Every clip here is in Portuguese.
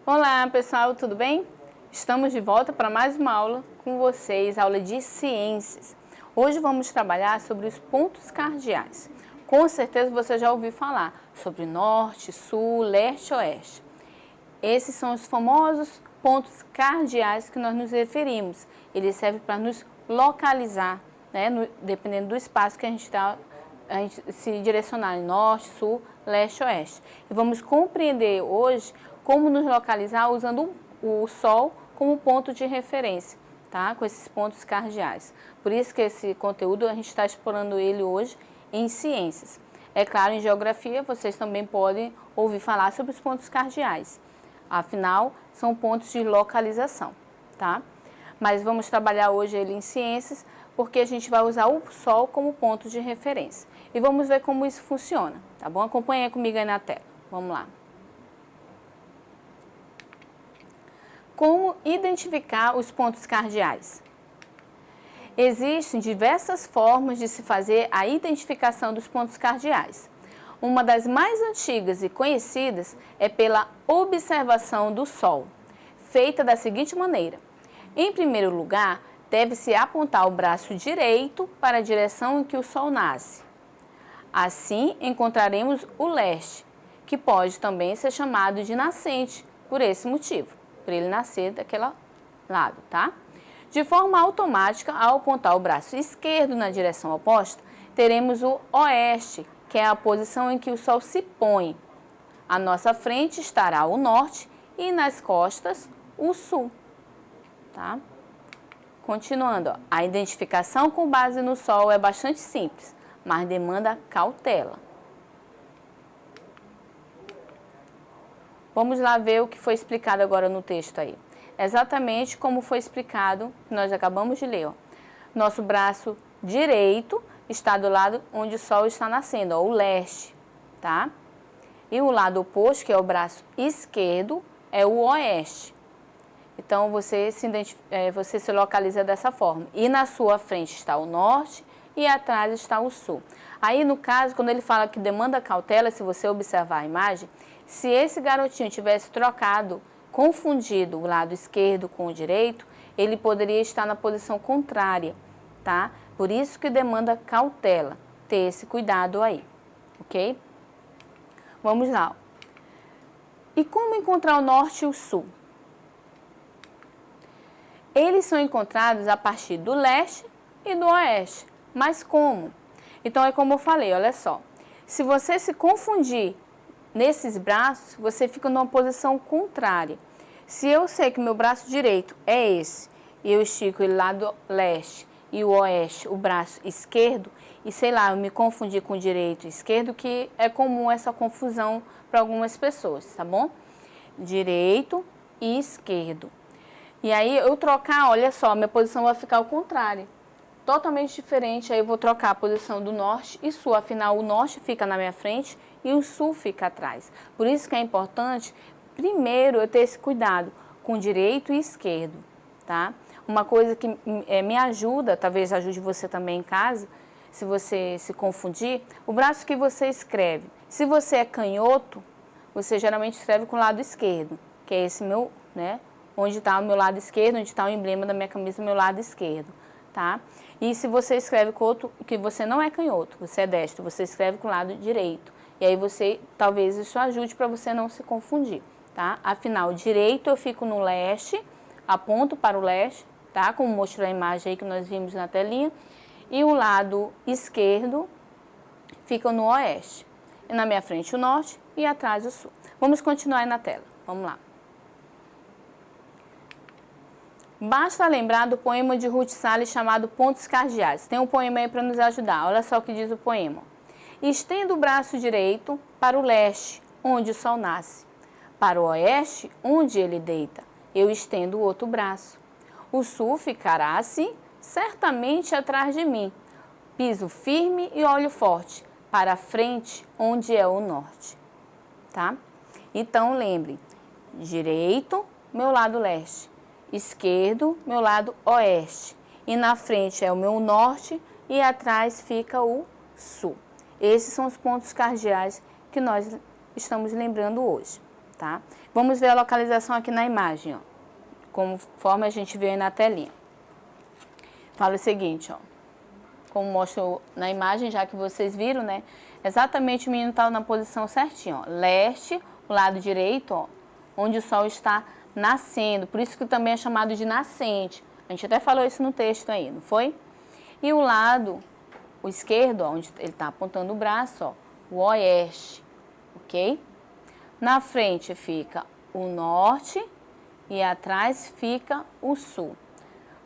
Olá pessoal, tudo bem? Estamos de volta para mais uma aula com vocês, aula de ciências. Hoje vamos trabalhar sobre os pontos cardeais. Com certeza você já ouviu falar sobre norte, sul, leste e oeste. Esses são os famosos pontos cardeais que nós nos referimos. Eles servem para nos localizar, né, dependendo do espaço que a gente se direcionar em norte, sul, leste e oeste. E vamos compreender hoje como nos localizar usando o Sol como ponto de referência, tá? Com esses pontos cardeais. Por isso que esse conteúdo a gente está explorando ele hoje em ciências. É claro, em geografia vocês também podem ouvir falar sobre os pontos cardeais. Afinal, são pontos de localização, tá? Mas vamos trabalhar hoje ele em ciências, porque a gente vai usar o Sol como ponto de referência. E vamos ver como isso funciona, tá bom? Acompanhe comigo aí na tela. Vamos lá. Como identificar os pontos cardeais? Existem diversas formas de se fazer a identificação dos pontos cardeais. Uma das mais antigas e conhecidas é pela observação do Sol, feita da seguinte maneira. Em primeiro lugar, deve-se apontar o braço direito para a direção em que o Sol nasce. Assim, encontraremos o leste, que pode também ser chamado de nascente, por esse motivo, por ele nascer daquele lado, tá? De forma automática, ao apontar o braço esquerdo na direção oposta, teremos o oeste, que é a posição em que o Sol se põe. À nossa frente estará o norte e nas costas o sul, tá? Continuando, ó, a identificação com base no Sol é bastante simples, mas demanda cautela. Vamos lá ver o que foi explicado agora no texto aí. Exatamente como foi explicado, que nós acabamos de ler, ó. Nosso braço direito está do lado onde o Sol está nascendo, ó, o leste, tá? E o lado oposto, que é o braço esquerdo, é o oeste. Então, você se localiza dessa forma. E na sua frente está o norte e atrás está o sul. Aí, no caso, quando ele fala que demanda cautela, se você observar a imagem, se esse garotinho tivesse confundido o lado esquerdo com o direito, ele poderia estar na posição contrária, tá? Por isso que demanda cautela, ter esse cuidado aí, ok? Vamos lá. E como encontrar o norte e o sul? Eles são encontrados a partir do leste e do oeste. Mas como? Então, é como eu falei, olha só. Se você se confundir nesses braços, você fica numa posição contrária. Se eu sei que meu braço direito é esse, e eu estico ele lá do leste e o oeste, o braço esquerdo, e sei lá, eu me confundi com o direito e esquerdo, que é comum essa confusão para algumas pessoas, tá bom? Direito e esquerdo. E aí eu trocar, olha só, minha posição vai ficar ao contrário. Totalmente diferente, aí eu vou trocar a posição do norte e sul, afinal o norte fica na minha frente e o sul fica atrás. Por isso que é importante, primeiro, eu ter esse cuidado com direito e esquerdo, tá? Uma coisa que me ajuda, talvez ajude você também em casa, se você se confundir, o braço que você escreve. Se você é canhoto, você geralmente escreve com o lado esquerdo, que é esse meu, né? Onde está o meu lado esquerdo, onde está o emblema da minha camisa, o meu lado esquerdo, tá? E se você escreve com outro, que você não é canhoto, você é destro, você escreve com o lado direito. E aí talvez isso ajude para você não se confundir, tá? Afinal, direito eu fico no leste, aponto para o leste, tá? Como mostrou a imagem aí que nós vimos na telinha. E o lado esquerdo fica no oeste. E na minha frente o norte e atrás o sul. Vamos continuar aí na tela, vamos lá. Basta lembrar do poema de Ruth Salles chamado Pontos Cardeais. Tem um poema aí para nos ajudar. Olha só o que diz o poema. Estendo o braço direito para o leste, onde o sol nasce. Para o oeste, onde ele deita, eu estendo o outro braço. O sul ficará assim, certamente atrás de mim. Piso firme e olho forte, para a frente, onde é o norte. Tá? Então, lembre, direito, meu lado leste. Esquerdo, meu lado oeste. E na frente é o meu norte e atrás fica o sul. Esses são os pontos cardeais que nós estamos lembrando hoje. tá? Vamos ver a localização aqui na imagem, ó, conforme a gente viu aí na telinha. Fala o seguinte, ó, como mostra na imagem, já que vocês viram, né? Exatamente o menino está na posição certinha, ó, leste, o lado direito, ó, onde o sol está nascendo, por isso que também é chamado de nascente. A gente até falou isso no texto aí, não foi? E o lado, o esquerdo, ó, onde ele está apontando o braço, ó, o oeste, ok? Na frente fica o norte e atrás fica o sul.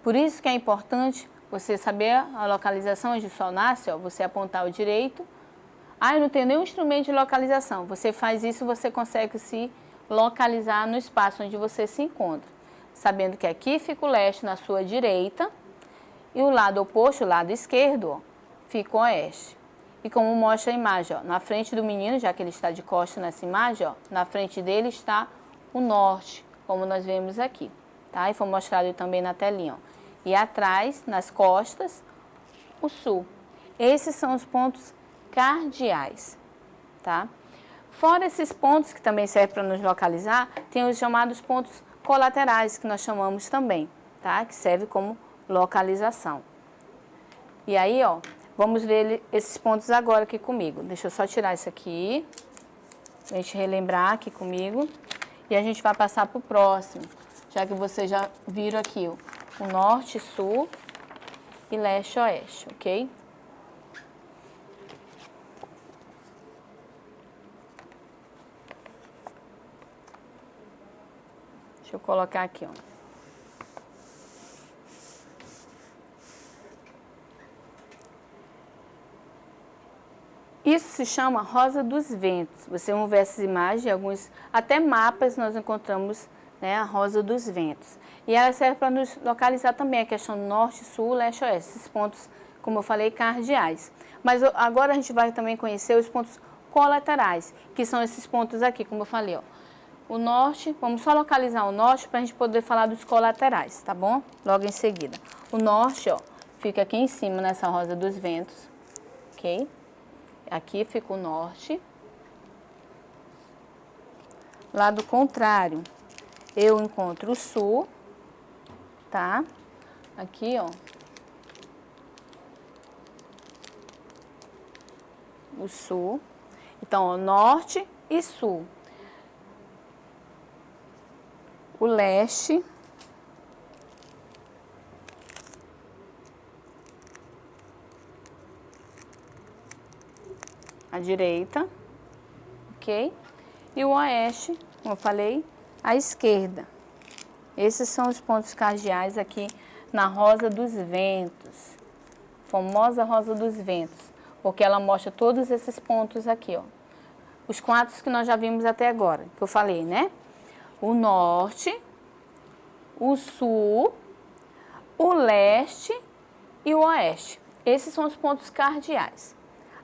Por isso que é importante você saber a localização onde o sol nasce, ó, você apontar o direito. Ah, eu não tenho nenhum instrumento de localização. Você faz isso, você consegue se localizar no espaço onde você se encontra. Sabendo que aqui fica o leste na sua direita e o lado oposto, o lado esquerdo, ó, fica o oeste. E como mostra a imagem, ó, na frente do menino, já que ele está de costas nessa imagem, ó, na frente dele está o norte, como nós vemos aqui, tá? E foi mostrado também na telinha, ó. E atrás, nas costas, o sul. Esses são os pontos cardeais, tá? Fora esses pontos que também servem para nos localizar, tem os chamados pontos colaterais, que nós chamamos também, tá? Que serve como localização. E aí, ó, vamos ver esses pontos agora aqui comigo. Deixa eu só tirar isso aqui, pra gente relembrar aqui comigo. E a gente vai passar para o próximo, já que vocês já viram aqui o norte, sul e leste, oeste, ok? Deixa eu colocar aqui, ó. Isso se chama rosa dos ventos. Você vai ver essas imagens, alguns até mapas nós encontramos, né, a rosa dos ventos. E ela serve para nos localizar também a questão norte, sul, leste, oeste. Esses pontos, como eu falei, cardeais. Mas agora a gente vai também conhecer os pontos colaterais, que são esses pontos aqui, como eu falei, ó. O norte, vamos só localizar o norte para a gente poder falar dos colaterais, tá bom? Logo em seguida. O norte, ó, fica aqui em cima nessa rosa dos ventos, ok? Aqui fica o norte. Lado contrário, eu encontro o sul, tá? Aqui, ó. O sul. Então, ó, norte e sul. O leste, a direita, ok? E o oeste, como eu falei, à esquerda. Esses são os pontos cardeais aqui na rosa dos ventos, famosa rosa dos ventos, porque ela mostra todos esses pontos aqui, ó. Os 4 que nós já vimos até agora, que eu falei, né? O norte, o sul, o leste e o oeste. Esses são os pontos cardeais.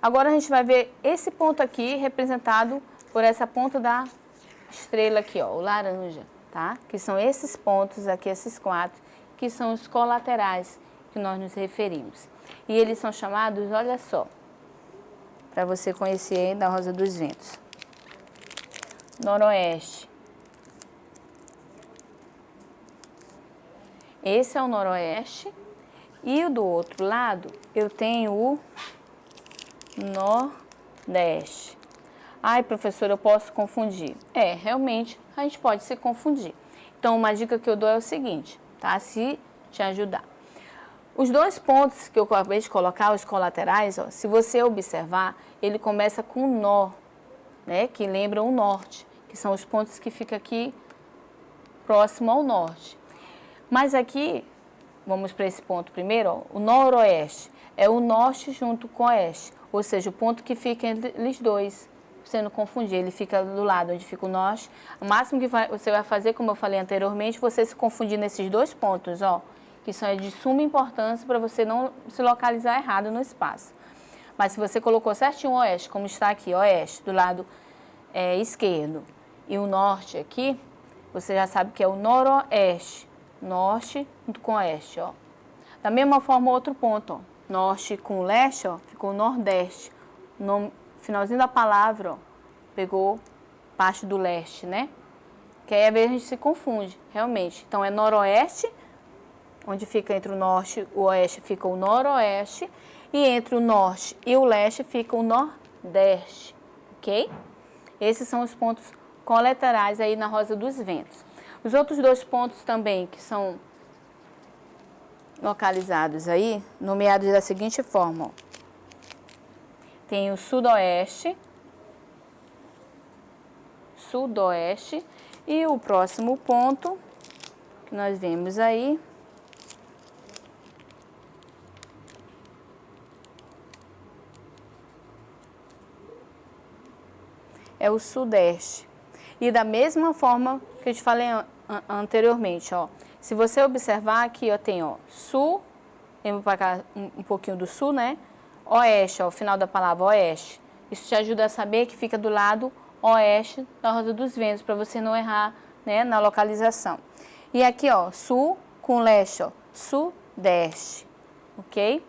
Agora a gente vai ver esse ponto aqui representado por essa ponta da estrela aqui, ó, o laranja, tá? Que são esses pontos aqui, esses 4, que são os colaterais que nós nos referimos. E eles são chamados, olha só, para você conhecer aí da rosa dos ventos. Noroeste. Esse é o noroeste. E o do outro lado, eu tenho o nordeste. Ai, professora, eu posso confundir. É, realmente, a gente pode se confundir. Então, uma dica que eu dou é o seguinte, tá? Se te ajudar. Os 2 pontos que eu acabei de colocar, os colaterais, ó, se você observar, ele começa com nó, né? Que lembra o norte, que são os pontos que ficam aqui próximo ao norte. Mas aqui, vamos para esse ponto primeiro, ó, o noroeste é o norte junto com o oeste, ou seja, o ponto que fica entre eles dois, pra você não confundir, ele fica do lado onde fica o norte. O máximo que você vai fazer, como eu falei anteriormente, você se confundir nesses 2 pontos, ó, que são de suma importância para você não se localizar errado no espaço. Mas se você colocou certinho o oeste, como está aqui, oeste, do lado esquerdo, e o norte aqui, você já sabe que é o noroeste. Norte junto com oeste, ó. Da mesma forma, outro ponto, ó. Norte com leste, ó, ficou o nordeste. No finalzinho da palavra, ó, pegou parte do leste, né? porque aí às vezes a gente se confunde, realmente. Então, é noroeste, onde fica entre o norte e o oeste fica o noroeste, e entre o norte e o leste fica o nordeste, ok? Esses são os pontos colaterais aí na Rosa dos Ventos. Os outros dois pontos também que são localizados aí, nomeados da seguinte forma, ó. Tem o sudoeste, sudoeste, e o próximo ponto que nós vemos aí é o sudeste. E da mesma forma que eu te falei anteriormente, ó, se você observar aqui, ó, tem, ó, sul, vamos para cá um pouquinho do sul, né? Oeste, ó, o final da palavra oeste. Isso te ajuda a saber que fica do lado oeste da Rosa dos Ventos, para você não errar, né, na localização. E aqui, ó, sul com leste, ó, sudeste, ok?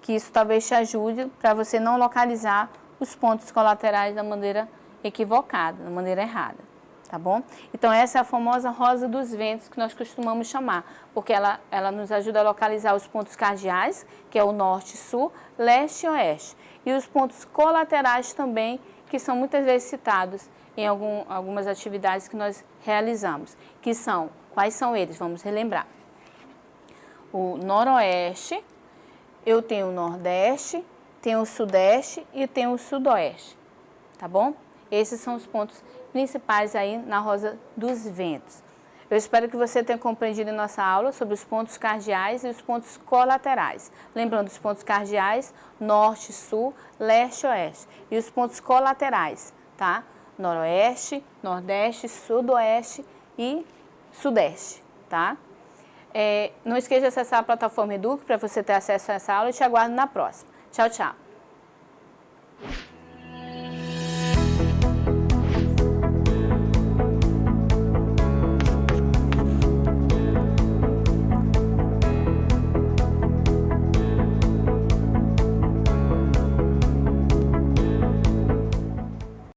Que isso talvez te ajude para você não localizar os pontos colaterais da maneira equivocada, da maneira errada, tá bom? Então, essa é a famosa Rosa dos Ventos que nós costumamos chamar, porque ela nos ajuda a localizar os pontos cardeais, que é o norte, sul, leste e oeste. E os pontos colaterais também, que são muitas vezes citados em algumas atividades que nós realizamos, que são, quais são eles? Vamos relembrar. O noroeste, eu tenho o nordeste, tenho o sudeste e tenho o sudoeste, tá bom? Esses são os pontos principais aí na Rosa dos Ventos. Eu espero que você tenha compreendido em nossa aula sobre os pontos cardeais e os pontos colaterais. Lembrando, os pontos cardeais, norte, sul, leste e oeste. E os pontos colaterais, tá? Noroeste, nordeste, sudoeste e sudeste, tá? Não esqueça de acessar a plataforma Eduque para você ter acesso a essa aula e te aguardo na próxima. Tchau, tchau!